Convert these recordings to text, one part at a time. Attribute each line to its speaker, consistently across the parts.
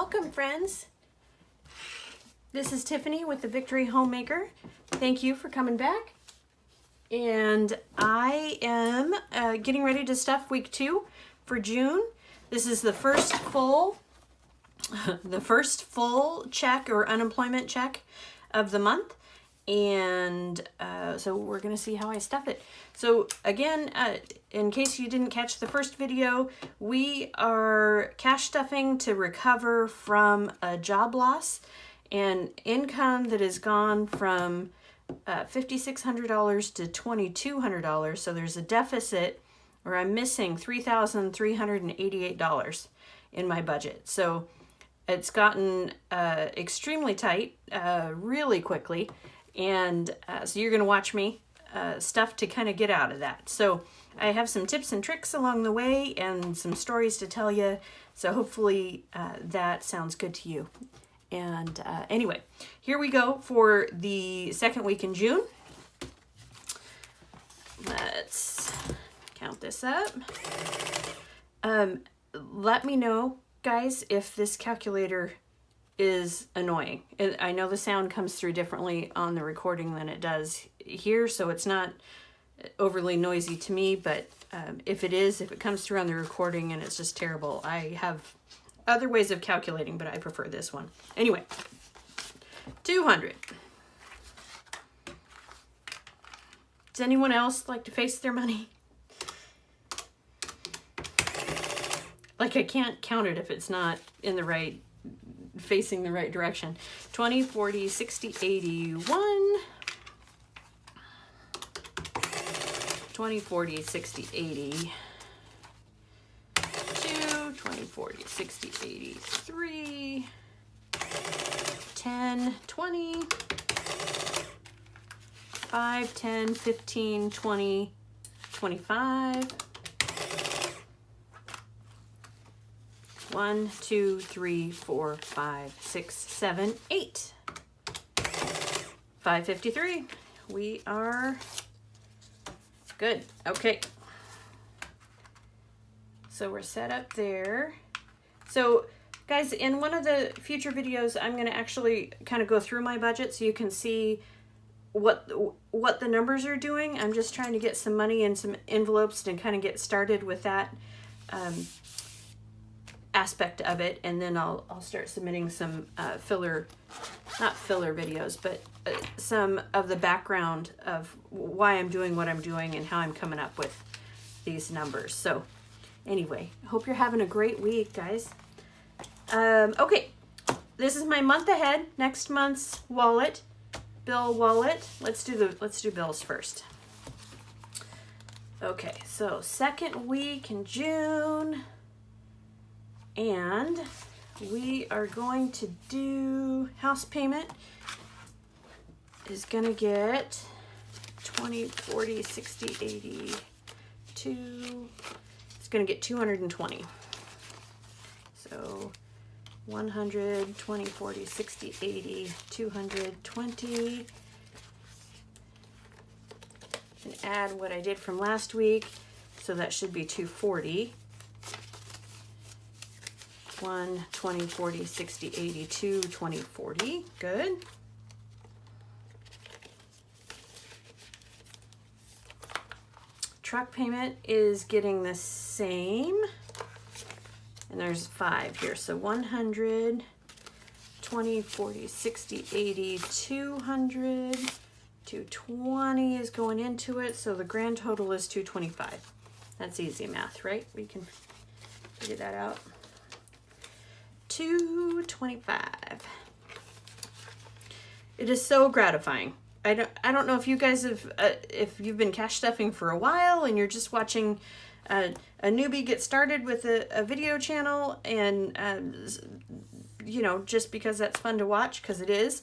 Speaker 1: Welcome, friends. This is Tiffany with the Victory Homemaker. Thank you for coming back. And I am getting ready to stuff week 2 for June. This is the first full check or unemployment check of the month. And so we're going to see how I stuff it. So again, in case you didn't catch the first video, we are cash stuffing to recover from a job loss and income that has gone from $5,600 to $2,200. So there's a deficit, or I'm missing $3,388 in my budget. So it's gotten extremely tight really quickly. And so you're going to watch me stuff to kind of get out of that. So I have some tips and tricks along the way and some stories to tell you. So hopefully that sounds good to you. And anyway, here we go for the second week in June. Let's count this up. Let me know, guys, if this calculator is annoying. I know the sound comes through differently on the recording than it does here, so it's not overly noisy to me, but if it comes through on the recording and it's just terrible, I have other ways of calculating, but I prefer this one. Anyway, 200. Does anyone else like to face their money? Like, I can't count it if it's not in the right, facing the right direction. 20, 40, 60, 81. 20, 40, 60, 80. 20, 40, 60, 83, 10, 20, 5, 10, 15, 20, 25, 1, 2, 3, 4, 5, 6, 7, 8, 553. We are good. Okay. So we're set up there. So guys, in one of the future videos, I'm going to actually kind of go through my budget so you can see what the numbers are doing. I'm just trying to get some money in some envelopes and kind of get started with that aspect of it. And then I'll start submitting some not filler videos, but some of the background of why I'm doing what I'm doing and how I'm coming up with these numbers. So anyway, hope you're having a great week, guys. Okay, this is my month ahead. Next month's bill wallet. Let's do bills first. Okay, so second week in June, and we are going to do house payment is gonna get 20, 40, 60, 80, 2. Going to get 220. So 100, 20, 40, 60, 80, 220. And add what I did from last week. So that should be 240. 1, 20, 40, 60, 80, 2, 20, 40. Good. Truck payment is getting the same, and there's 5 here, so 100, 20, 40, 60, 80, 200, 220 is going into it, so the grand total is 225. That's easy math, right? We can figure that out. 225. It is so gratifying. I don't know if you guys have, if you've been cash stuffing for a while and you're just watching a newbie get started with a video channel and, you know, just because that's fun to watch, because it is,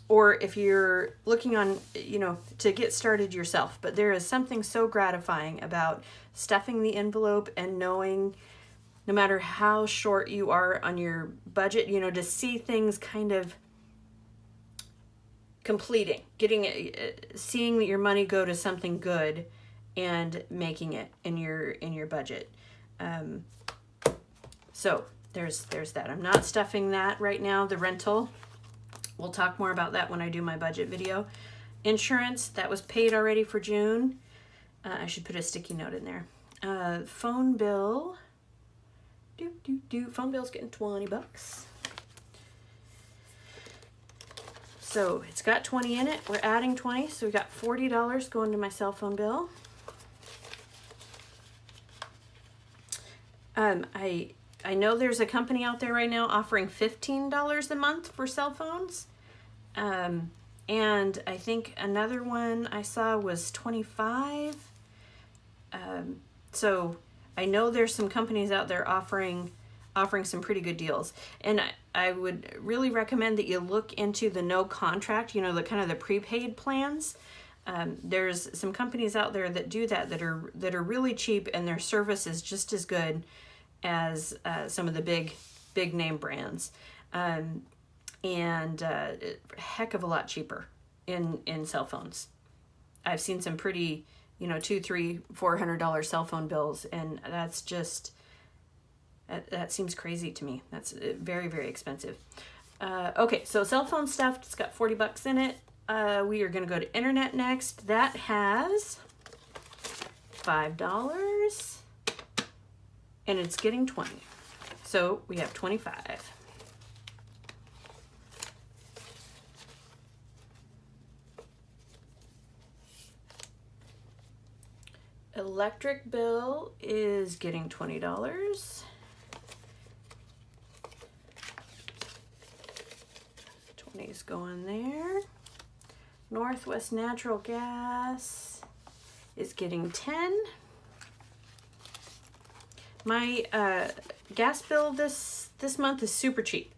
Speaker 1: or if you're looking on, you know, to get started yourself. But there is something so gratifying about stuffing the envelope and knowing, no matter how short you are on your budget, you know, to see things kind of completing, getting it, seeing that your money go to something good and making it in your budget. So there's that. I'm not stuffing that right now. The rental, we'll talk more about that when I do my budget video. Insurance, that was paid already for June. I should put a sticky note in there. Phone bill. Phone bill's getting $20. So it's got 20 in it. We're adding 20, so we got $40 going to my cell phone bill. I know there's a company out there right now offering $15 a month for cell phones. And I think another one I saw was $25. So I know there's some companies out there offering some pretty good deals. And I would really recommend that you look into the no contract, you know, the kind of the prepaid plans. There's some companies out there that do that are really cheap, and their service is just as good as some of the big name brands. And a heck of a lot cheaper in cell phones. I've seen some pretty, you know, $200, $300, $400 cell phone bills, and that's just, that seems crazy to me. That's very, very expensive. Okay, so cell phone stuff, it's got $40 in it. We are going to go to internet next. That has $5, and it's getting 20. So we have 25. Electric bill is getting $20. 20 is going there. Northwest Natural Gas is getting 10. My gas bill this month is super cheap.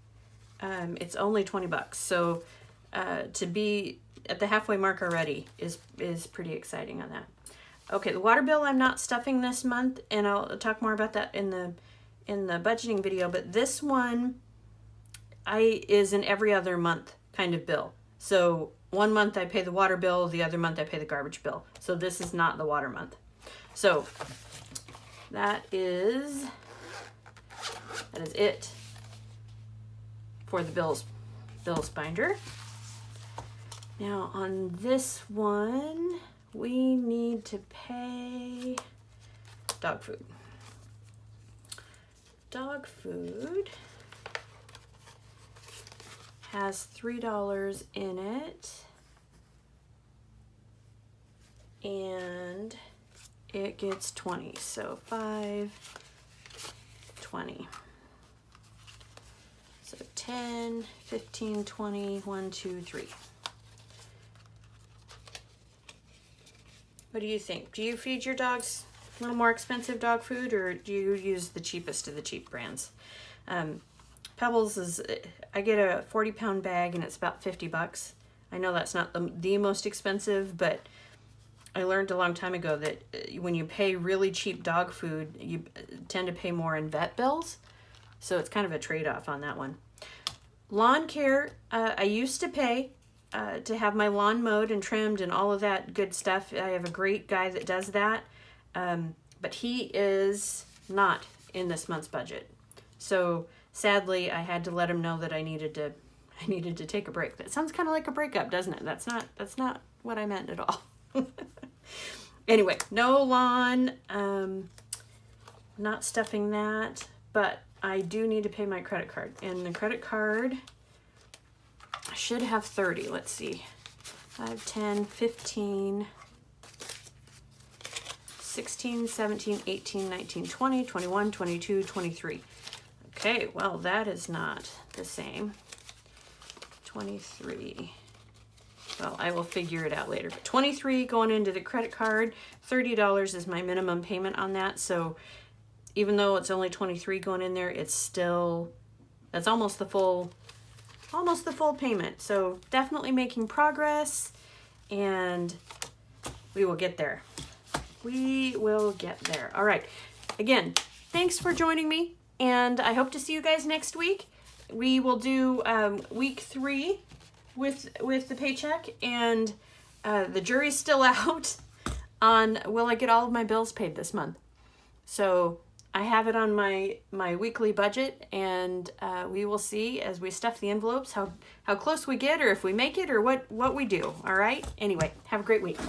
Speaker 1: It's only $20. So to be at the halfway mark already is pretty exciting on that. Okay, the water bill I'm not stuffing this month, and I'll talk more about that in the budgeting video, but this one is an every other month kind of bill. So one month I pay the water bill, the other month I pay the garbage bill. So this is not the water month. So that is it for the bills binder. Now on this one, we need to pay dog food. Dog food has $3 in it, and it gets 20. So 5, 20. So 10, 15, 20, 1, 2, 3. What do you think? Do you feed your dogs a little more expensive dog food, or do you use the cheapest of the cheap brands? Pebbles is, I get a 40-pound bag and it's about $50. I know that's not the most expensive, but I learned a long time ago that when you pay really cheap dog food, you tend to pay more in vet bills. So it's kind of a trade-off on that one. Lawn care, I used to pay to have my lawn mowed and trimmed and all of that good stuff. I have a great guy that does that, but he is not in this month's budget. So sadly, I had to let him know that I needed to take a break. That sounds kind of like a breakup, doesn't it? That's not what I meant at all. Anyway, no lawn, not stuffing that, but I do need to pay my credit card, and the credit card I should have 30. Let's see. 5, 10, 15, 16, 17, 18, 19, 20, 21, 22, 23. Okay, well, that is not the same. 23. Well, I will figure it out later. But 23 going into the credit card. $30 is my minimum payment on that. So even though it's only 23 going in there, it's still, that's almost the full payment. So definitely making progress, and we will get there. We will get there. All right. Again, thanks for joining me, and I hope to see you guys next week. We will do week 3 with the paycheck, and the jury's still out on will I get all of my bills paid this month. So I have it on my weekly budget, and we will see as we stuff the envelopes how close we get, or if we make it, or what we do. All right. Anyway, have a great week.